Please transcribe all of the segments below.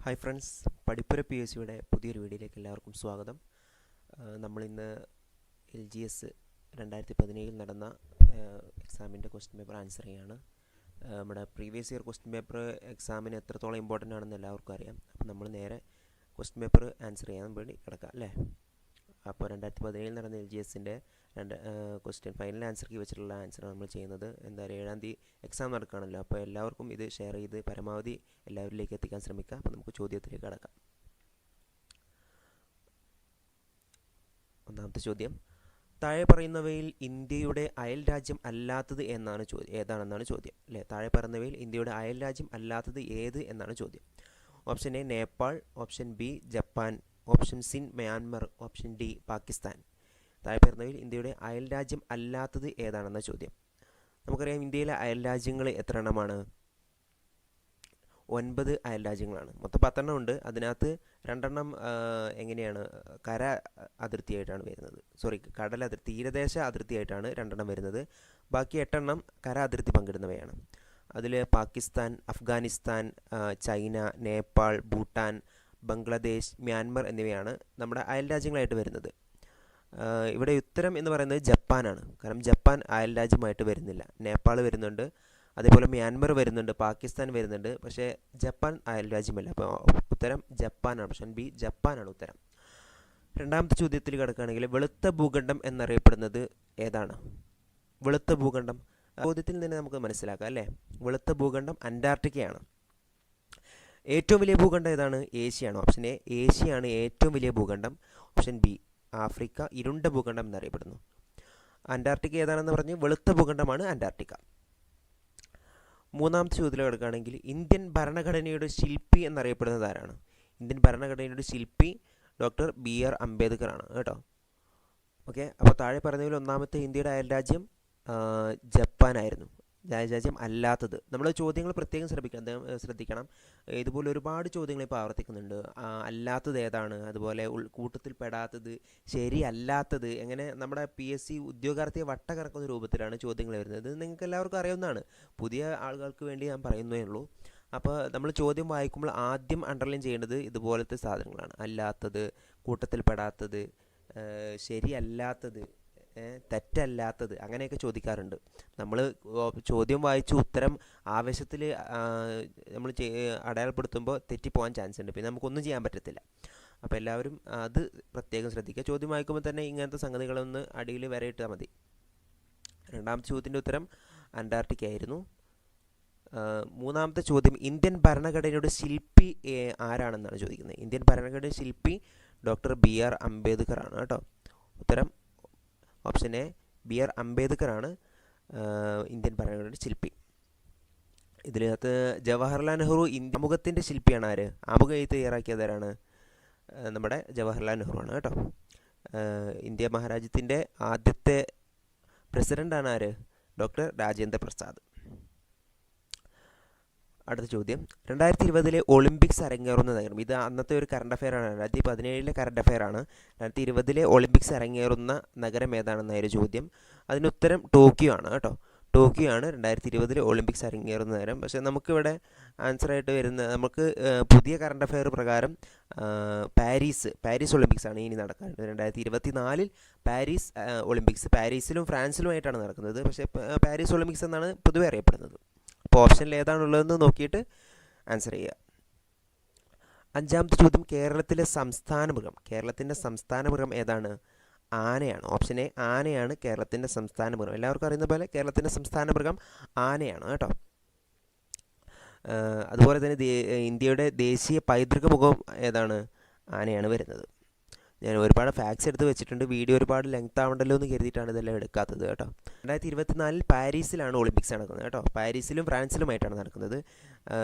Hi friends, പഠിപ്പുര P S സിയുടെ പുതിയൊരു വീഡിയോയിലേക്ക് എല്ലാവർക്കും സ്വാഗതം. നമ്മളിന്ന് LGS 2017 നടന്ന എക്സാമിൻ്റെ ക്വസ്റ്റ്യൻ പേപ്പർ ആൻസർ ചെയ്യാണ്. നമ്മുടെ പ്രീവിയസ് ഇയർ ക്വസ്റ്റ്യൻ പേപ്പർ എക്സാമിന് എത്രത്തോളം ഇമ്പോർട്ടൻ്റ് ആണെന്ന് എല്ലാവർക്കും അറിയാം. അപ്പോൾ നമ്മൾ നേരെ ക്വസ്റ്റ്യൻ പേപ്പർ ആൻസർ ചെയ്യാൻ വേണ്ടി കിടക്കാം അല്ലേ. അപ്പോൾ 2017 നടന്ന LGSൻ്റെ ക്വസ്റ്റ്യൻ ഫൈനൽ ആൻസർ കീ വെച്ചിട്ടുള്ള ആൻസറാണ് നമ്മൾ ചെയ്യുന്നത്. എന്തായാലും 7-ാം തീയതി എക്സാം നടക്കുകയാണല്ലോ, അപ്പോൾ എല്ലാവർക്കും ഇത് ഷെയർ ചെയ്ത് പരമാവധി എല്ലാവരിലേക്ക് എത്തിക്കാൻ ശ്രമിക്കുക. അപ്പോൾ നമുക്ക് ചോദ്യത്തിലേക്ക് കടക്കാം. ഒന്നാമത്തെ ചോദ്യം, താഴെ പറയുന്നവയിൽ ഇന്ത്യയുടെ അയൽ രാജ്യം അല്ലാത്തത് ഏതാണെന്നാണ് ചോദ്യം അല്ലേ. താഴെ പറയുന്നവയിൽ ഇന്ത്യയുടെ അയൽ രാജ്യം അല്ലാത്തത് ഏത് എന്നാണ് ചോദ്യം. Option A Nepal, option B Japan, option C Myanmar, option D Pakistan. താഴെ പറയുന്നവയിൽ ഇന്ത്യയുടെ അയൽ രാജ്യം അല്ലാത്തത് ഏതാണെന്ന ചോദ്യം. നമുക്കറിയാം ഇന്ത്യയിലെ അയൽ രാജ്യങ്ങൾ എത്ര എണ്ണമാണ്? 9 അയൽ രാജ്യങ്ങളാണ്. മൊത്തം 10 എണ്ണം ഉണ്ട്. അതിനകത്ത് 2 എണ്ണം എങ്ങനെയാണ് കര അതിർത്തിയായിട്ടാണ് വരുന്നത്. തീരദേശ അതിർത്തിയായിട്ടാണ് 2 എണ്ണം വരുന്നത്. ബാക്കി 8 എണ്ണം കര അതിർത്തി പങ്കിടുന്നവയാണ്. അതിൽ പാകിസ്ഥാൻ, അഫ്ഗാനിസ്ഥാൻ, ചൈന, നേപ്പാൾ, ഭൂട്ടാൻ, ബംഗ്ലാദേശ്, മ്യാൻമർ എന്നിവയാണ് നമ്മുടെ അയൽ രാജ്യങ്ങളായിട്ട് വരുന്നത്. ഇവിടെ ഉത്തരം എന്ന് പറയുന്നത് ജപ്പാനാണ്. കാരണം ജപ്പാൻ അയൽ രാജ്യമായിട്ട് വരുന്നില്ല. നേപ്പാൾ വരുന്നുണ്ട്, അതേപോലെ മ്യാൻമർ വരുന്നുണ്ട്, പാകിസ്ഥാൻ വരുന്നുണ്ട്, പക്ഷേ ജപ്പാൻ അയൽ രാജ്യമല്ല. അപ്പോൾ ഉത്തരം ജപ്പാനാണ്. ഓപ്ഷൻ ബി ജപ്പാനാണ് ഉത്തരം. രണ്ടാമത്തെ ചോദ്യത്തിൽ കിടക്കുകയാണെങ്കിൽ വെളുത്ത ഭൂഖണ്ഡം എന്നറിയപ്പെടുന്നത് ഏതാണ്? വെളുത്ത ഭൂഖണ്ഡം ചോദ്യത്തിൽ നിന്ന് നമുക്ക് മനസ്സിലാക്കാം അല്ലേ. വെളുത്ത ഭൂഖണ്ഡം അന്റാർട്ടിക്കയാണ്. ഏറ്റവും വലിയ ഭൂഖണ്ഡം ഏതാണ്? ഏഷ്യയാണ്. ഓപ്ഷൻ എ ഏഷ്യയാണ് ഏറ്റവും വലിയ ഭൂഖണ്ഡം. ഓപ്ഷൻ ബി ആഫ്രിക്ക ഇരുണ്ട ഭൂഖണ്ഡം എന്നറിയപ്പെടുന്നു. അന്റാർട്ടിക്ക ഏതാണെന്ന് പറഞ്ഞ് വെളുത്ത ഭൂഖണ്ഡമാണ് അന്റാർട്ടിക്ക. മൂന്നാമത്തെ ചോദ്യത്തിൽ കിടക്കുകയാണെങ്കിൽ ഇന്ത്യൻ ഭരണഘടനയുടെ ശില്പി എന്നറിയപ്പെടുന്നത് ആരാണ്? ഇന്ത്യൻ ഭരണഘടനയുടെ ശില്പി ഡോക്ടർ BR അംബേദ്കർ ആണ് കേട്ടോ. ഓക്കെ, അപ്പോൾ താഴെ പറഞ്ഞതിൽ ഒന്നാമത്തെ ഇന്ത്യയുടെ അയൽ രാജ്യം ജപ്പാനായിരുന്നു. രാജ്യം അല്ലാത്തത് നമ്മൾ ചോദ്യങ്ങൾ പ്രത്യേകം ശ്രദ്ധിക്കണം. ഇതുപോലെ ഒരുപാട് ചോദ്യങ്ങൾ ഇപ്പോൾ ആവർത്തിക്കുന്നുണ്ട്. അല്ലാത്തത് ഏതാണ്, അതുപോലെ കൂട്ടത്തിൽ പെടാത്തത്, ശരിയല്ലാത്തത്, എങ്ങനെ നമ്മുടെ PSC ഉദ്യോഗാർത്ഥിയെ വട്ട കറക്കുന്ന രൂപത്തിലാണ് ചോദ്യങ്ങൾ വരുന്നത്. ഇത് നിങ്ങൾക്ക് എല്ലാവർക്കും അറിയാവുന്നതാണ്. പുതിയ ആളുകൾക്ക് വേണ്ടി ഞാൻ പറയുന്നേ ഉള്ളൂ. അപ്പോൾ നമ്മൾ ചോദ്യം വായിക്കുമ്പോൾ ആദ്യം അണ്ടർലൈൻ ചെയ്യേണ്ടത് ഇതുപോലത്തെ സാധനങ്ങളാണ്. അല്ലാത്തത്, കൂട്ടത്തിൽ പെടാത്തത്, ശരിയല്ലാത്തത്, തെറ്റല്ലാത്തത്, അങ്ങനെയൊക്കെ ചോദിക്കാറുണ്ട്. നമ്മൾ ചോദ്യം വായിച്ച് ഉത്തരം ആവേശത്തിൽ നമ്മൾ അടയാളപ്പെടുത്തുമ്പോൾ തെറ്റിപ്പോകാൻ ചാൻസ് ഉണ്ട്. പിന്നെ നമുക്കൊന്നും ചെയ്യാൻ പറ്റത്തില്ല. അപ്പോൾ എല്ലാവരും അത് പ്രത്യേകം ശ്രദ്ധിക്കുക. ചോദ്യം വായിക്കുമ്പോൾ തന്നെ ഇങ്ങനത്തെ സംഗതികളൊന്ന് അടിയിൽ വരയിട്ടാൽ മതി. രണ്ടാമത്തെ ചോദ്യത്തിൻ്റെ ഉത്തരം അന്റാർട്ടിക്ക ആയിരുന്നു. മൂന്നാമത്തെ ചോദ്യം ഇന്ത്യൻ ഭരണഘടനയുടെ ശില്പി ആരാണെന്നാണ് ചോദിക്കുന്നത്. ഇന്ത്യൻ ഭരണഘടനയുടെ ശില്പി ഡോക്ടർ BR അംബേദ്കർ ആണ് കേട്ടോ. ഉത്തരം ഓപ്ഷൻ എ BR അംബേദ്കർ ആണ് ഇന്ത്യൻ ഭരണഘടനയുടെ ശില്പി. ഇതിനകത്ത് ജവഹർലാൽ നെഹ്റു ആമുഖത്തിൻ്റെ ശില്പിയാണ് ആര്? ആമുഖ എഴുത്ത് തയ്യാറാക്കിയതാരാണ്? നമ്മുടെ ജവഹർലാൽ നെഹ്റു ആണ് കേട്ടോ. ഇന്ത്യ മഹാരാജ്യത്തിൻ്റെ ആദ്യത്തെ പ്രസിഡൻ്റാണ് ആര്? ഡോക്ടർ രാജേന്ദ്ര പ്രസാദ്. അടുത്ത ചോദ്യം, 2020 ഒളിമ്പിക്സ് അരങ്ങേറുന്ന നഗരം. ഇത് അന്നത്തെ ഒരു കറണ്ട് അഫെയർ ആണ്. 2017 കറണ്ട് അഫെയർ ആണ്. 2020 ഒളിമ്പിക്സ് അരങ്ങേറുന്ന നഗരം ഏതാണെന്നായിരുന്നു ചോദ്യം. അതിന് ഉത്തരം ടോക്കിയോ ആണ് കേട്ടോ. ടോക്കിയോ ആണ് 2020 ഒളിമ്പിക്സ് അരങ്ങേറുന്ന നഗരം. പക്ഷേ നമുക്കിവിടെ ആൻസറായിട്ട് വരുന്ന നമുക്ക് പുതിയ കറണ്ട് അഫെയർ പ്രകാരം പാരീസ് ഒളിമ്പിക്സ് ആണ് ഇനി നടക്കുന്നത്. 2024 പാരീസ് ഒളിമ്പിക്സ് പാരീസിലും ഫ്രാൻസിലുമായിട്ടാണ് നടക്കുന്നത്. പക്ഷേ പാരീസ് ഒളിമ്പിക്സ് എന്നാണ് പൊതുവെ അറിയപ്പെടുന്നത്. അപ്പോൾ ഓപ്ഷനിൽ ഏതാണുള്ളതെന്ന് നോക്കിയിട്ട് ആൻസർ ചെയ്യുക. അഞ്ചാമത്തെ ചോദ്യം, കേരളത്തിൻ്റെ സംസ്ഥാന മൃഗം ഏതാണ്? ആനയാണ്. ഓപ്ഷൻ എ ആനയാണ് കേരളത്തിൻ്റെ സംസ്ഥാന മൃഗം. എല്ലാവർക്കും അറിയുന്ന പോലെ കേരളത്തിൻ്റെ സംസ്ഥാന മൃഗം ആനയാണ് കേട്ടോ. അതുപോലെ തന്നെ ഇന്ത്യയുടെ ദേശീയ പൈതൃക മൃഗം ഏതാണ്? ആനയാണ് വരുന്നത്. ഞാൻ ഒരുപാട് ഫാക്ട്സ് എടുത്ത് വെച്ചിട്ടുണ്ട്. വീഡിയോ ഒരുപാട് ലെങ്ത് ആവണ്ടല്ലോ എന്ന് കരുതിയിട്ടാണ് ഇതെല്ലാം എടുക്കാത്തത് കേട്ടോ. 2024 പാരീസിലാണ് ഒളിമ്പിക്സ് നടക്കുന്നത് കേട്ടോ. പാരീസിലും ഫ്രാൻസിലുമായിട്ടാണ് നടക്കുന്നത്.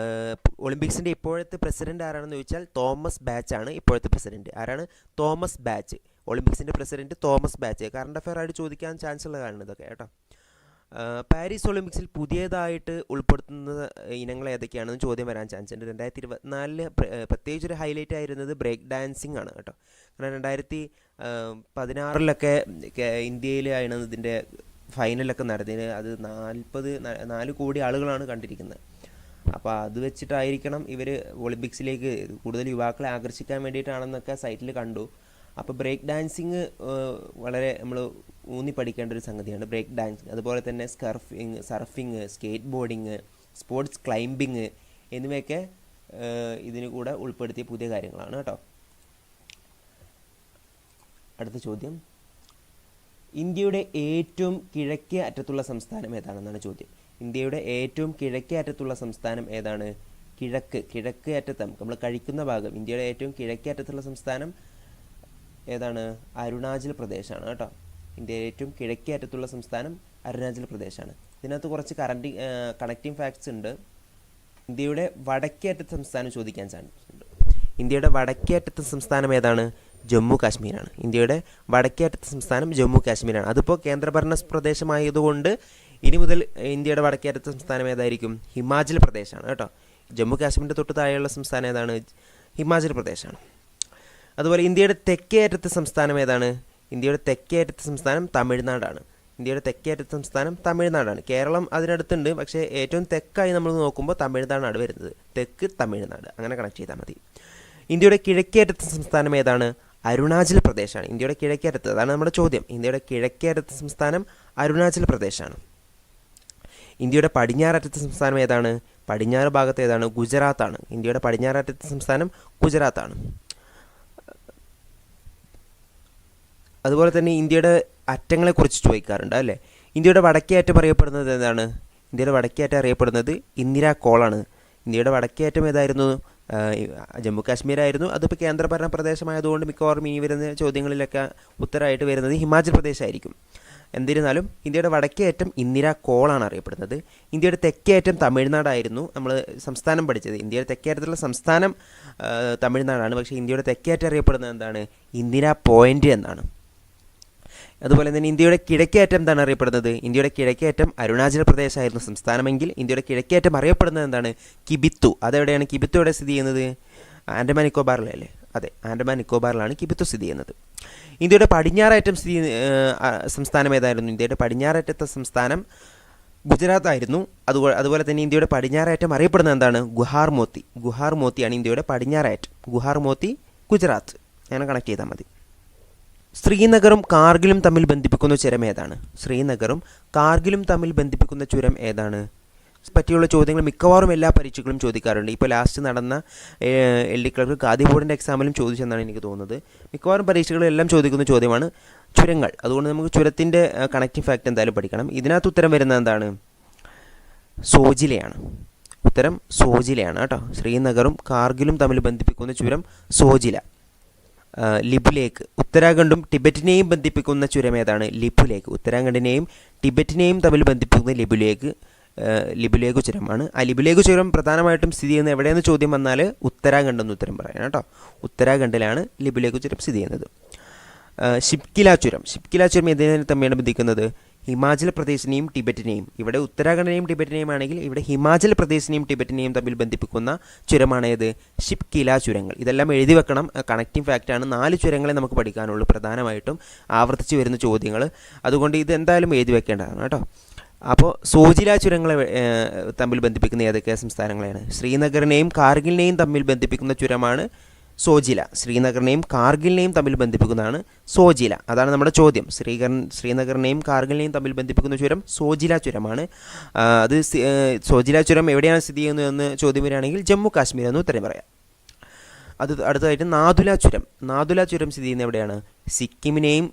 ഒളിമ്പിക്സിൻ്റെ ഇപ്പോഴത്തെ പ്രസിഡന്റ് ആരാണെന്ന് ചോദിച്ചാൽ തോമസ് ബാച്ച് ആണ് ഇപ്പോഴത്തെ പ്രസിഡന്റ്. ആരാണ്? Thomas Bach. ഒളിമ്പിക്സിൻ്റെ president Thomas Bach. Current affair ആയിട്ട് ചോദിക്കാൻ ചാൻസ് ഉള്ള കാണുന്നത് ഇതൊക്കെ കേട്ടോ. പാരീസ് ഒളിമ്പിക്സിൽ പുതിയതായിട്ട് ഉൾപ്പെടുത്തുന്ന ഇനങ്ങൾ ഏതൊക്കെയാണെന്ന് ചോദ്യം വരാൻ ചാൻസ് ഉണ്ട്. 2024 പ്രത്യേകിച്ചൊരു ഹൈലൈറ്റ് ആയിരുന്നത് ബ്രേക്ക് ഡാൻസിങ് ആണ് കേട്ടോ. കാരണം 2016 ഇന്ത്യയിലാണ് ഇതിൻ്റെ ഫൈനലൊക്കെ നടത്തിയത്. അത് 4 കോടി ആളുകളാണ് കണ്ടിരിക്കുന്നത്. അപ്പോൾ അത് വെച്ചിട്ടായിരിക്കണം ഇവർ ഒളിമ്പിക്സിലേക്ക് കൂടുതൽ യുവാക്കളെ ആകർഷിക്കാൻ വേണ്ടിയിട്ടാണെന്നൊക്കെ സൈറ്റിൽ കണ്ടു. അപ്പോൾ ബ്രേക്ക് ഡാൻസിങ് വളരെ നമ്മൾ ഊന്നി പഠിക്കേണ്ട ഒരു സംഗതിയാണ് ബ്രേക്ക് ഡാൻസിങ്. അതുപോലെ തന്നെ surfing, skateboarding, sports climbing എന്നിവയൊക്കെ ഇതിന് കൂടെ ഉൾപ്പെടുത്തിയ പുതിയ കാര്യങ്ങളാണ് കേട്ടോ. അടുത്ത ചോദ്യം, ഇന്ത്യയുടെ ഏറ്റവും കിഴക്കേ അറ്റത്തുള്ള സംസ്ഥാനം ഏതാണെന്നാണ് ചോദ്യം. ഇന്ത്യയുടെ ഏറ്റവും കിഴക്കേ അറ്റത്തുള്ള സംസ്ഥാനം ഏതാണ്? കിഴക്ക് അറ്റത്ത് നമ്മൾ കഴിക്കുന്ന ഭാഗം, ഇന്ത്യയുടെ ഏറ്റവും കിഴക്കേ അറ്റത്തുള്ള സംസ്ഥാനം ഏതാണ്? അരുണാചൽ പ്രദേശാണ് കേട്ടോ. ഇന്ത്യയുടെ ഏറ്റവും കിഴക്കേ അറ്റത്തുള്ള സംസ്ഥാനം അരുണാചൽ പ്രദേശാണ്. ഇതിനകത്ത് കുറച്ച് കണക്റ്റിംഗ് ഫാക്ട്സ് ഉണ്ട്. ഇന്ത്യയുടെ വടക്കേ അറ്റത്തെ സംസ്ഥാനം ചോദിക്കാൻ ചാൻസ് ഉണ്ട്. ഇന്ത്യയുടെ വടക്കേ അറ്റത്തെ സംസ്ഥാനം ഏതാണ്? ജമ്മു കാശ്മീരാണ്. ഇന്ത്യയുടെ വടക്കേ അറ്റത്തെ സംസ്ഥാനം ജമ്മു കാശ്മീരാണ്. അതിപ്പോൾ കേന്ദ്രഭരണ പ്രദേശമായതുകൊണ്ട് ഇനി മുതൽ ഇന്ത്യയുടെ വടക്കേ അറ്റത്തെ സംസ്ഥാനം ഏതായിരിക്കും? ഹിമാചൽ പ്രദേശാണ് കേട്ടോ. ജമ്മു കാശ്മീരിൻ്റെ തൊട്ട് താഴെയുള്ള സംസ്ഥാനം ഏതാണ്? ഹിമാചൽ പ്രദേശാണ്. അതുപോലെ ഇന്ത്യയുടെ തെക്കേ അറ്റത്തെ സംസ്ഥാനം ഏതാണ്? ഇന്ത്യയുടെ തെക്കേ അറ്റത്തെ സംസ്ഥാനം തമിഴ്നാടാണ്. ഇന്ത്യയുടെ തെക്കേ അറ്റത്തെ സംസ്ഥാനം തമിഴ്നാടാണ്. കേരളം അതിനടുത്തുണ്ട്, പക്ഷേ ഏറ്റവും തെക്കായി നമ്മൾ നോക്കുമ്പോൾ തമിഴ്നാടാണ് വരുന്നത്. തെക്ക് തമിഴ്നാട്, അങ്ങനെ കണക്ട് ചെയ്താൽ മതി. ഇന്ത്യയുടെ കിഴക്കേ അറ്റത്തെ സംസ്ഥാനം ഏതാണ്? അരുണാചൽ പ്രദേശാണ്. ഇന്ത്യയുടെ കിഴക്കേ അറ്റത്ത്, അതാണ് നമ്മുടെ ചോദ്യം. ഇന്ത്യയുടെ കിഴക്കേ അറ്റത്തെ സംസ്ഥാനം അരുണാചൽ പ്രദേശാണ്. ഇന്ത്യയുടെ പടിഞ്ഞാററ്റത്തെ സംസ്ഥാനം ഏതാണ്? പടിഞ്ഞാറ് ഭാഗത്ത് ഏതാണ്? ഗുജറാത്താണ്. ഇന്ത്യയുടെ പടിഞ്ഞാററ്റത്തെ സംസ്ഥാനം ഗുജറാത്താണ്. അതുപോലെ തന്നെ ഇന്ത്യയുടെ അറ്റങ്ങളെക്കുറിച്ച് ചോദിക്കാറുണ്ട് അല്ലേ. ഇന്ത്യയുടെ വടക്കേ അറ്റം അറിയപ്പെടുന്നത് ഏതാണ്? ഇന്ത്യയുടെ വടക്കേ അറ്റം അറിയപ്പെടുന്നത് ഇന്ദിരാ കോളാണ്. ഇന്ത്യയുടെ വടക്കേ അറ്റം ഏതായിരുന്നു? ജമ്മു കാശ്മീരായിരുന്നു. അതിപ്പോൾ കേന്ദ്രഭരണ പ്രദേശമായതുകൊണ്ട് മിക്കവാറും ഇനി വരുന്ന ചോദ്യങ്ങളിലൊക്കെ ഉത്തരമായിട്ട് വരുന്നത് ഹിമാചൽ പ്രദേശായിരിക്കും. എന്നിരുന്നാലും ഇന്ത്യയുടെ വടക്കേ അറ്റം ഇന്ദിരാ കോളാണ് അറിയപ്പെടുന്നത്. ഇന്ത്യയുടെ തെക്കേ അറ്റം തമിഴ്നാടായിരുന്നു. നമ്മൾ സംസ്ഥാനം പഠിച്ചത് ഇന്ത്യയുടെ തെക്കേ അറ്റത്തുള്ള സംസ്ഥാനം തമിഴ്നാടാണ്. പക്ഷേ ഇന്ത്യയുടെ തെക്കേ അറ്റം അറിയപ്പെടുന്നത് എന്താണ്? ഇന്ദിരാ പോയിന്റ് എന്നാണ്. അതുപോലെ തന്നെ ഇന്ത്യയുടെ കിഴക്കേ അറ്റം എന്താണ് അറിയപ്പെടുന്നത്? ഇന്ത്യയുടെ കിഴക്കേ അറ്റം അരുണാചൽ പ്രദേശായിരുന്നു സംസ്ഥാനമെങ്കിൽ ഇന്ത്യയുടെ കിഴക്കേ അറ്റം അറിയപ്പെടുന്നത് എന്താണ്? കിബിത്തു. അതെവിടെയാണ്? കിബിത്തു എവിടെ സ്ഥിതി ചെയ്യുന്നത്? ആൻഡമാൻ നിക്കോബാറിലല്ലേ? അതെ, ആൻഡമാൻ നിക്കോബാറിലാണ് കിബിത്തു സ്ഥിതി ചെയ്യുന്നത്. ഇന്ത്യയുടെ പടിഞ്ഞാറേറ്റം സംസ്ഥാനം ഏതായിരുന്നു? ഇന്ത്യയുടെ പടിഞ്ഞാറേറ്റത്തെ സംസ്ഥാനം ഗുജറാത്തായിരുന്നു. അതുപോലെ തന്നെ ഇന്ത്യയുടെ പടിഞ്ഞാറേറ്റം അറിയപ്പെടുന്നത് എന്താണ്? ഗുഹാർമോത്തി. ഗുഹാർമോത്തിയാണ് ഇന്ത്യയുടെ പടിഞ്ഞാറേറ്റം. ഗുഹാർമോത്തി ഗുജറാത്ത്. അങ്ങനെ കണക്ട് ചെയ്താൽ മതി. ശ്രീനഗറും കാർഗിലും തമ്മിൽ ബന്ധിപ്പിക്കുന്ന ചുരം ഏതാണ്? ശ്രീനഗറും കാർഗിലും തമ്മിൽ ബന്ധിപ്പിക്കുന്ന ചുരം ഏതാണ്? പറ്റിയുള്ള ചോദ്യങ്ങൾ മിക്കവാറും എല്ലാ പരീക്ഷകളും ചോദിക്കാറുണ്ട്. ഇപ്പോൾ ലാസ്റ്റ് നടന്ന LD ക്ലർക്ക് ഖാദി ബോർഡിൻ്റെ എക്സാമിലും ചോദിച്ചെന്നാണ് എനിക്ക് തോന്നുന്നത്. മിക്കവാറും പരീക്ഷകളെല്ലാം ചോദിക്കുന്ന ചോദ്യമാണ് ചുരങ്ങൾ. അതുകൊണ്ട് നമുക്ക് ചുരത്തിൻ്റെ കണക്റ്റിംഗ് ഫാക്ട് എന്തായാലും പഠിക്കണം. ഇതിനകത്ത് ഉത്തരം വരുന്നത് എന്താണ്? സോജിലയാണ്. ഉത്തരം സോജിലയാണ് കേട്ടോ. ശ്രീനഗറും കാർഗിലും തമ്മിൽ ബന്ധിപ്പിക്കുന്ന ചുരം സോജില. ലിപുലേക്ക്. ഉത്തരാഖണ്ഡും ടിബറ്റിനെയും ബന്ധിപ്പിക്കുന്ന ചുരം ഏതാണ്? ലിപുലേക്ക്. ഉത്തരാഖണ്ഡിനെയും ടിബറ്റിനെയും തമ്മിൽ ബന്ധിപ്പിക്കുന്ന ലിപുലേക്ക് ചുരമാണ്. ആ ലിപുലേക്ക് ചുരം പ്രധാനമായിട്ടും സ്ഥിതി ചെയ്യുന്നത് എവിടെയെന്ന് ചോദ്യം വന്നാൽ ഉത്തരാഖണ്ഡ് എന്ന് ഉത്തരം പറയാം കേട്ടോ. ഉത്തരാഖണ്ഡിലാണ് ലിപുലേക്ക് ചുരം സ്ഥിതി ചെയ്യുന്നത്. ഷിപ്കില ചുരം. ഷിപ്കില ചുരം എന്തിനെ തമ്മിലാണ് ബന്ധിക്കുന്നത്? ഹിമാചൽ പ്രദേശിനെയും ടിബറ്റിനെയും. ഇവിടെ ഉത്തരാഖണ്ഡിനെയും ടിബറ്റിനെയും ആണെങ്കിൽ ഇവിടെ ഹിമാചൽ പ്രദേശിനെയും ടിബറ്റിനെയും തമ്മിൽ ബന്ധിപ്പിക്കുന്ന ചുരമാണ് ഏത്? ഷിപ്കില ചുരങ്ങൾ. ഇതെല്ലാം എഴുതി വെക്കണം. കണക്റ്റിംഗ് ഫാക്റ്റാണ്. 4 ചുരങ്ങളെ നമുക്ക് പഠിക്കാനുള്ളൂ, പ്രധാനമായിട്ടും ആവർത്തിച്ച് വരുന്ന ചോദ്യങ്ങൾ. അതുകൊണ്ട് ഇത് എന്തായാലും എഴുതി വെക്കേണ്ടതാണ് കേട്ടോ. അപ്പോൾ സോജില ചുരങ്ങളെ തമ്മിൽ ബന്ധിപ്പിക്കുന്ന ഏതൊക്കെ സംസ്ഥാനങ്ങളാണ്? ശ്രീനഗറിനെയും കാർഗിലിനെയും തമ്മിൽ ബന്ധിപ്പിക്കുന്ന ചുരമാണ് സോജില. ശ്രീനഗറിനെയും കാർഗിലിനെയും തമ്മിൽ ബന്ധിപ്പിക്കുന്നതാണ് സോജില. അതാണ് നമ്മുടെ ചോദ്യം. ശ്രീനഗറിനെയും കാർഗിലിനെയും തമ്മിൽ ബന്ധിപ്പിക്കുന്ന ചുരം സോജില ചുരമാണ്. അത് സോജില ചുരം എവിടെയാണ് സ്ഥിതി ചെയ്യുന്നതെന്ന് ചോദ്യം വരികയാണെങ്കിൽ ജമ്മു കാശ്മീർ എന്ന് ഉത്തരം പറയാം. അടുത്തതായിട്ട് നാഥുല ചുരം. നാഥുല ചുരം സ്ഥിതി ചെയ്യുന്നത് എവിടെയാണ്? സിക്കിമിനെയും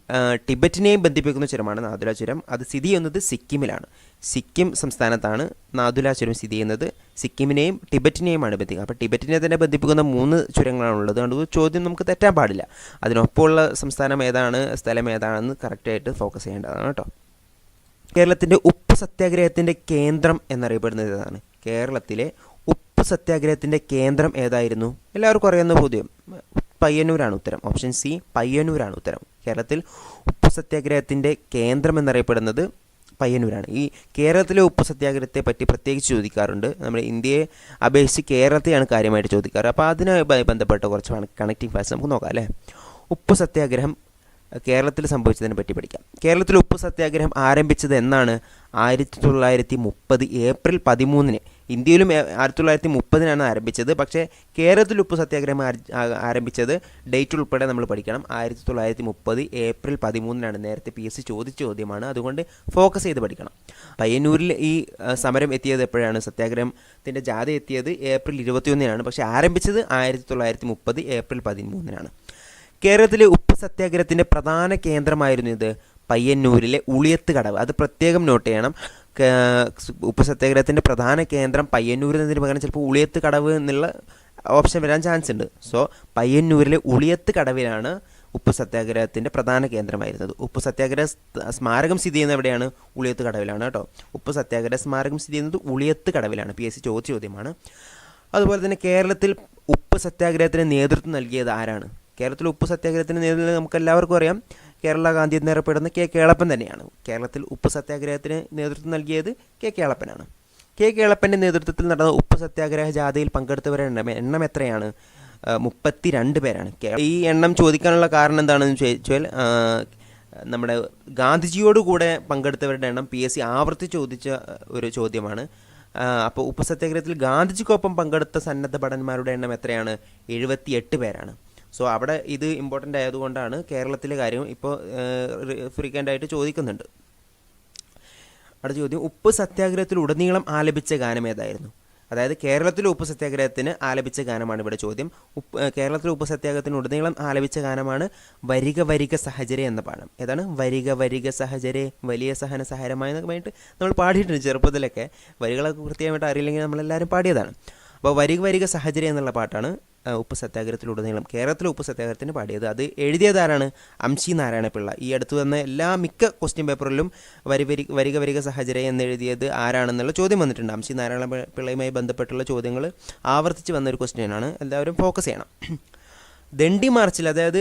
ടിബറ്റിനെയും ബന്ധിപ്പിക്കുന്ന ചുരമാണ് നാഥുല ചുരം. അത് സ്ഥിതി ചെയ്യുന്നത് സിക്കിമിലാണ്. സിക്കിം സംസ്ഥാനത്താണ് നാഥുല ചുരം സ്ഥിതി ചെയ്യുന്നത്. സിക്കിമിനെയും ടിബറ്റിനെയുമാണ് ബന്ധിക്കുക. അപ്പോൾ ടിബറ്റിനെ തന്നെ ബന്ധിപ്പിക്കുന്ന 3 ചുരങ്ങളാണുള്ളത്. അതുകൊണ്ട് ചോദ്യം നമുക്ക് തെറ്റാൻ പാടില്ല. അതിനൊപ്പമുള്ള സംസ്ഥാനം ഏതാണ്, സ്ഥലം ഏതാണെന്ന് കറക്റ്റായിട്ട് ഫോക്കസ് ചെയ്യേണ്ടതാണ് കേട്ടോ. കേരളത്തിൻ്റെ ഉപ്പ് സത്യാഗ്രഹത്തിൻ്റെ കേന്ദ്രം എന്നറിയപ്പെടുന്നത് ഏതാണ്? കേരളത്തിലെ ഉപ്പ് സത്യാഗ്രഹത്തിൻ്റെ കേന്ദ്രം ഏതായിരുന്നു? എല്ലാവർക്കും അറിയുന്ന ചോദ്യം. പയ്യന്നൂരാണ് ഉത്തരം. ഓപ്ഷൻ സി, പയ്യന്നൂരാണ് ഉത്തരം. കേരളത്തിൽ ഉപ്പ് സത്യാഗ്രഹത്തിൻ്റെ കേന്ദ്രം എന്നറിയപ്പെടുന്നത് പയ്യന്നൂരാണ്. ഈ കേരളത്തിലെ ഉപ്പ് സത്യാഗ്രഹത്തെ പറ്റി പ്രത്യേകിച്ച് ചോദിക്കാറുണ്ട്. നമ്മുടെ ഇന്ത്യയെ അപേക്ഷിച്ച് കേരളത്തെയാണ് കാര്യമായിട്ട് ചോദിക്കാറ്. അപ്പോൾ അതിനുമായി ബന്ധപ്പെട്ട കുറച്ച് കണക്റ്റിംഗ് ഫാക്ട്സ് നമുക്ക് നോക്കാം അല്ലേ. ഉപ്പ് സത്യാഗ്രഹം കേരളത്തിൽ സംഭവിച്ചതിനെ പറ്റി പഠിക്കാം. കേരളത്തിൽ ഉപ്പ് സത്യാഗ്രഹം ആരംഭിച്ചത് എന്നാണ്? 1930 ഏപ്രിൽ 13. ഇന്ത്യയിലും 1930 ആരംഭിച്ചത്. പക്ഷേ കേരളത്തിൽ ഉപ്പ് സത്യാഗ്രഹം ആരംഭിച്ചത് ഡേറ്റ് ഉൾപ്പെടെ നമ്മൾ പഠിക്കണം. 1930 ഏപ്രിൽ 13 നേരത്തെ PSC ചോദിച്ച ചോദ്യമാണ്, അതുകൊണ്ട് ഫോക്കസ് ചെയ്ത് പഠിക്കണം. പയ്യന്നൂരിൽ ഈ സമരം എത്തിയത് എപ്പോഴാണ്? സത്യാഗ്രഹത്തിൻ്റെ ജാഥ എത്തിയത് ഏപ്രിൽ 21 പക്ഷേ ആരംഭിച്ചത് 1930 ഏപ്രിൽ 13 കേരളത്തിലെ ഉപ്പ് സത്യാഗ്രഹത്തിൻ്റെ പ്രധാന കേന്ദ്രമായിരുന്നു ഇത് പയ്യന്നൂരിലെ ഉളിയത്ത് കടവ്. അത് പ്രത്യേകം നോട്ട് ചെയ്യണം. ഉപ്പ് സത്യാഗ്രഹത്തിൻ്റെ പ്രധാന കേന്ദ്രം പയ്യന്നൂർ എന്നതിന് പകരം ചിലപ്പോൾ ഉളിയത്ത് കടവ് എന്നുള്ള ഓപ്ഷൻ വരാൻ ചാൻസ് ഉണ്ട്. സോ പയ്യന്നൂരിലെ ഉളിയത്ത് കടവിലാണ് ഉപ്പ് സത്യാഗ്രഹത്തിൻ്റെ പ്രധാന കേന്ദ്രമായിരുന്നത്. ഉപ്പ് സത്യാഗ്രഹ സ്മാരകം സ്ഥിതി ചെയ്യുന്നത് എവിടെയാണ്? ഉളിയത്ത് കടവിലാണ് കേട്ടോ. ഉപ്പ് സത്യാഗ്രഹ സ്മാരകം സ്ഥിതി ചെയ്യുന്നത് ഉളിയത്ത് കടവിലാണ്. PSC ചോദിച്ച ചോദ്യമാണ്. അതുപോലെ തന്നെ കേരളത്തിൽ ഉപ്പ് സത്യാഗ്രഹത്തിന് നേതൃത്വം നൽകിയത് ആരാണ്? കേരളത്തിൽ ഉപ്പ് സത്യാഗ്രഹത്തിന് നേതൃത്വം നമുക്ക് എല്ലാവർക്കും അറിയാം, കേരള ഗാന്ധി എന്നറിയപ്പെടുന്ന K. കേളപ്പൻ തന്നെയാണ്. കേരളത്തിൽ ഉപ്പ് സത്യാഗ്രഹത്തിന് നേതൃത്വം നൽകിയത് K. കേളപ്പനാണ്. K. കേളപ്പൻ്റെ നേതൃത്വത്തിൽ നടന്ന ഉപ്പ് സത്യാഗ്രഹ ജാഥയിൽ പങ്കെടുത്തവരുടെ എണ്ണം എത്രയാണ്? 32 പേരാണ്. ഈ എണ്ണം ചോദിക്കാനുള്ള കാരണം എന്താണെന്ന് ചോദിച്ചാൽ നമ്മുടെ ഗാന്ധിജിയോടുകൂടെ പങ്കെടുത്തവരുടെ എണ്ണം PSC ആവർത്തിച്ച് ചോദിച്ച ഒരു ചോദ്യമാണ്. അപ്പോൾ ഉപ്പ് സത്യാഗ്രഹത്തിൽ ഗാന്ധിജിക്കൊപ്പം പങ്കെടുത്ത സന്നദ്ധ ഭടന്മാരുടെ എണ്ണം എത്രയാണ്? 78 പേരാണ്. സോ അവിടെ ഇത് ഇമ്പോർട്ടൻ്റ് ആയതുകൊണ്ടാണ് കേരളത്തിലെ കാര്യം ഇപ്പോൾ ഫ്രീക്വൻ്റ് ആയിട്ട് ചോദിക്കുന്നുണ്ട്. അടുത്ത ചോദ്യം, ഉപ്പ് സത്യാഗ്രഹത്തിൽ ഉടനീളം ആലപിച്ച ഗാനം ഏതായിരുന്നു? അതായത് കേരളത്തിലെ ഉപ്പ് സത്യാഗ്രഹത്തിന് ആലപിച്ച ഗാനമാണ് ഇവിടെ ചോദ്യം. കേരളത്തിലെ ഉപ്പ് സത്യാഗ്രഹത്തിന് ഉടനീളം ആലപിച്ച ഗാനമാണ് വരിക വരിക സഹചരെ എന്ന പാഠം. ഏതാണ്? വരിക വരിക സഹചരെ വലിയ സഹന സഹരമായ എന്നൊക്കെ നമ്മൾ പാടിയിട്ടുണ്ട് ചെറുപ്പത്തിലൊക്കെ. വരികളൊക്കെ കൃത്യമായിട്ട് അറിയില്ലെങ്കിൽ നമ്മളെല്ലാവരും പാടിയതാണ്. അപ്പോൾ വരിക വരിക സഹചര്യം എന്നുള്ള പാട്ടാണ് ഉപ്പ് സത്യാഗ്രഹത്തിലുടനീളം കേരളത്തിലെ ഉപ്പ് സത്യാഗ്രഹത്തിന് പാടിയത്. അത് എഴുതിയതാരാണ്? അംശി നാരായണപിള്ള. ഈ അടുത്ത് വന്ന മിക്ക ക്വസ്റ്റ്യൻ പേപ്പറിലും വരിക വരിക സഹചര്യം എന്നെഴുതിയത് ആരാണെന്നുള്ള ചോദ്യം വന്നിട്ടുണ്ട്. അംശി നാരായണ പിള്ളയുമായി ബന്ധപ്പെട്ടുള്ള ചോദ്യങ്ങൾ ആവർത്തിച്ച് വന്നൊരു ക്വസ്റ്റ്യനാണ്, എല്ലാവരും ഫോക്കസ് ചെയ്യണം. ദണ്ഡി മാർച്ചിൽ, അതായത്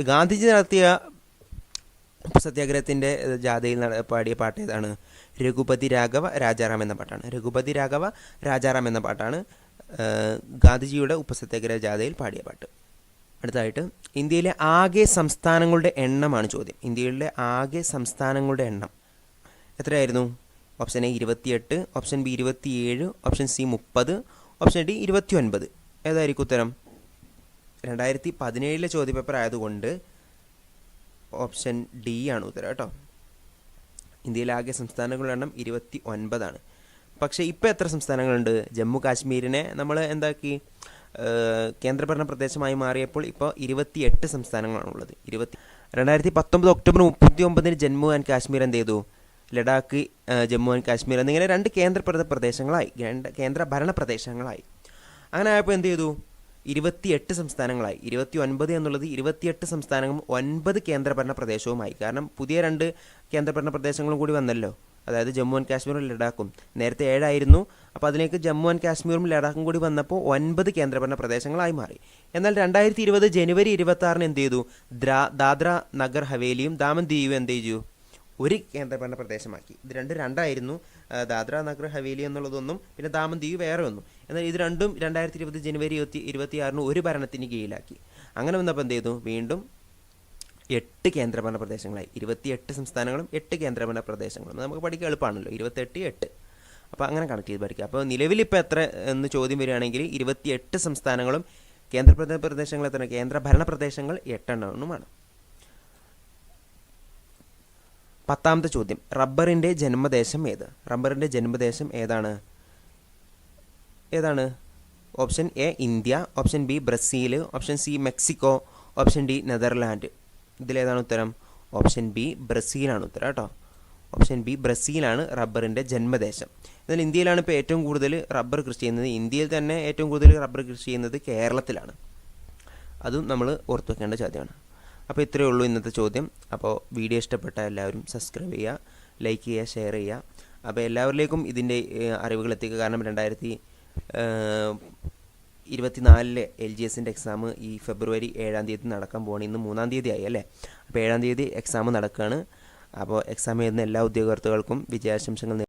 ഗാന്ധിജി നടത്തിയ ഉപ്പ് സത്യാഗ്രഹത്തിൻ്റെ ജാഥയിൽ പാടിയ പാട്ട് ഏതാണ്? രഘുപതി രാഘവ രാജാറാം എന്ന പാട്ടാണ്. രഘുപതി രാഘവ രാജാറാം എന്ന പാട്ടാണ് ഗാന്ധിജിയുടെ ഉപ്പ് സത്യാഗ്രഹ ജാഥയിൽ പാടിയ പാട്ട്. അടുത്തതായിട്ട് ഇന്ത്യയിലെ ആകെ സംസ്ഥാനങ്ങളുടെ എണ്ണമാണ് ചോദ്യം. ഇന്ത്യയിലെ ആകെ സംസ്ഥാനങ്ങളുടെ എണ്ണം എത്രയായിരുന്നു? Option A 28, option B 27, option C 30, option D 29. ഏതായിരിക്കും ഉത്തരം? 2017 ചോദ്യപേപ്പർ ആയതുകൊണ്ട് ഓപ്ഷൻ D ആണ് ഉത്തരം കേട്ടോ. ഇന്ത്യയിലെ ആകെ സംസ്ഥാനങ്ങളുടെ എണ്ണം 29. പക്ഷേ ഇപ്പോൾ എത്ര സംസ്ഥാനങ്ങളുണ്ട്? ജമ്മു കാശ്മീരിനെ നമ്മൾ എന്താക്കി? കേന്ദ്രഭരണ പ്രദേശമായി മാറിയപ്പോൾ ഇപ്പോൾ 28 സംസ്ഥാനങ്ങളാണുള്ളത്. 2019 ഒക്ടോബർ 29 ജമ്മു ആൻഡ് കാശ്മീർ എന്ത് ചെയ്തു? ലഡാക്ക്, ജമ്മു ആൻഡ് കാശ്മീർ എന്നിങ്ങനെ 2 കേന്ദ്ര ഭരണ പ്രദേശങ്ങളായി. അങ്ങനെ ആയപ്പോൾ എന്ത് ചെയ്തു? 28 സംസ്ഥാനങ്ങളായി. 29 എന്നുള്ളത് 28 സംസ്ഥാനങ്ങളും 9 കേന്ദ്രഭരണ പ്രദേശവുമായി. കാരണം പുതിയ 2 കേന്ദ്രഭരണ പ്രദേശങ്ങളും കൂടി വന്നല്ലോ. അതായത് ജമ്മു ആൻഡ് കാശ്മീരും ലഡാക്കും. നേരത്തെ 7 ആയിരുന്നു. അപ്പോൾ അതിലേക്ക് ജമ്മു ആൻഡ് കാശ്മീരും ലഡാക്കും കൂടി വന്നപ്പോൾ 9 കേന്ദ്രഭരണ പ്രദേശങ്ങളായി മാറി. എന്നാൽ 2020 ജനുവരി 26 എന്ത് ചെയ്തു? ദാദ്ര നഗർ ഹവേലിയും ദാമൻ ദിയുവും എന്ത് ചെയ്തു? ഒരു കേന്ദ്രഭരണ പ്രദേശമാക്കി. ഇത് രണ്ടായിരുന്നു. ദാദ്ര നഗർ ഹവേലി എന്നുള്ളതൊന്നും പിന്നെ ദാമൻ ദിയു വേറെ ഒന്നും. എന്നാൽ ഇത് രണ്ടും 2020 ജനുവരി 26 ഒരു ഭരണത്തിന് കീഴിലാക്കി. അങ്ങനെ വന്നപ്പോൾ എന്ത് ചെയ്തു? വീണ്ടും 8 കേന്ദ്രഭരണ പ്രദേശങ്ങളായി. 28 സംസ്ഥാനങ്ങളും 8 കേന്ദ്രഭരണ പ്രദേശങ്ങളും. നമുക്ക് പഠിക്കാൻ എളുപ്പമാണല്ലോ. 28, 8. അപ്പോൾ അങ്ങനെ കണക്ട് ചെയ്ത് പഠിക്കുക. അപ്പോൾ നിലവിലിപ്പോൾ എത്ര എന്ന് ചോദ്യം വരികയാണെങ്കിൽ 28 സംസ്ഥാനങ്ങളും കേന്ദ്രഭരണ പ്രദേശങ്ങൾ എത്ര? കേന്ദ്രഭരണ പ്രദേശങ്ങൾ 8 എണ്ണമാണ്. 10ാമത്തെ ചോദ്യം, റബ്ബറിൻ്റെ ജന്മദേശം ഏത്? റബ്ബറിൻ്റെ ജന്മദേശം ഏതാണ്? Option A India, option B Brazil, option C Mexico, option D Netherland. ഇതിലേതാണ് ഉത്തരം? ഓപ്ഷൻ B ബ്രസീലാണ് ഉത്തരം കേട്ടോ. ഓപ്ഷൻ B ബ്രസീലാണ് റബ്ബറിൻ്റെ ജന്മദേശം. എന്നാൽ ഇന്ത്യയിലാണ് ഇപ്പോൾ ഏറ്റവും കൂടുതൽ റബ്ബർ കൃഷി ചെയ്യുന്നത്. ഇന്ത്യയിൽ തന്നെ ഏറ്റവും കൂടുതൽ റബ്ബർ കൃഷി ചെയ്യുന്നത് കേരളത്തിലാണ്. അതും നമ്മൾ ഓർത്തു വെക്കേണ്ട ചോദ്യമാണ്. അപ്പോൾ ഇത്രയേ ഉള്ളൂ ഇന്നത്തെ ചോദ്യം. അപ്പോൾ വീഡിയോ ഇഷ്ടപ്പെട്ട എല്ലാവരും സബ്സ്ക്രൈബ് ചെയ്യുക, ലൈക്ക് ചെയ്യുക, ഷെയർ ചെയ്യുക. അപ്പോൾ എല്ലാവരിലേക്കും ഇതിൻ്റെ അറിവുകൾ എത്തിക്കുക. കാരണം 2024 LGSൻ്റെ എക്സാം ഈ ഫെബ്രുവരി 7 നടക്കാൻ പോവാണ്. ഇന്ന് 3 തീയതി ആയി അല്ലേ? അപ്പോൾ 7 എക്സാം നടക്കുകയാണ്. അപ്പോൾ എക്സാം എഴുതുന്ന എല്ലാ ഉദ്യോഗാർത്ഥികൾക്കും വിജയാശംസകൾ